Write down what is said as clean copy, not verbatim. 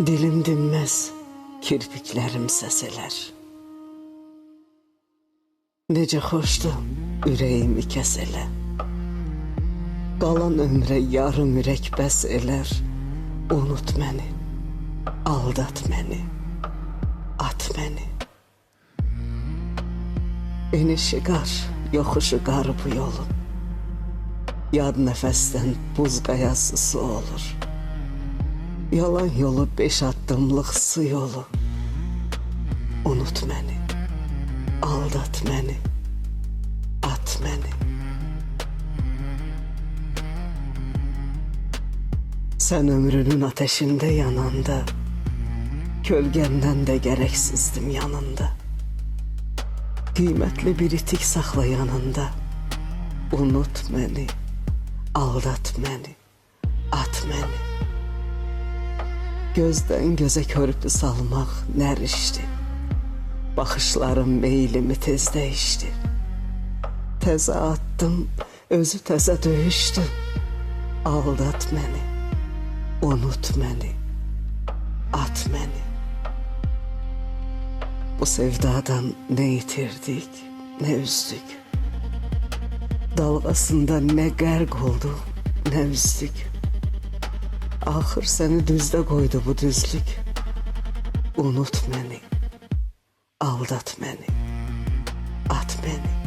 Dilim dinmez, kirpiklerim seseler. Nece hoşdu ürəyimi kəsələ. Qalan ömrə yarım ürək bəs elər. Unut məni, aldat məni, at məni. Enişi qar, yoxuşu qar bu yolun. Yad nəfəsdən buz qayası su olur. Yalan yolu 5 addımlıq su yolu. Unut məni, aldat məni, at məni. Sen ömrünün ateşinde yananda, kölgəmdən də gərəksizdim yanında. Qiymətli bir itik saxla yanında. Unut məni, aldat məni, at məni. Gözdən gözə körpü salmaq nərişdi. Baxışlarım meylimi tez dəyişdi. Təzə attım, özü təzə döyüşdü. Aldat məni, unut məni, at məni. Bu sevdadan ne yitirdik, ne üzdük. Dalgasında ne qərq olduq, ne üzdük. Axır səni düzdə qoydu bu düzlük. Unut məni, aldat məni, at məni.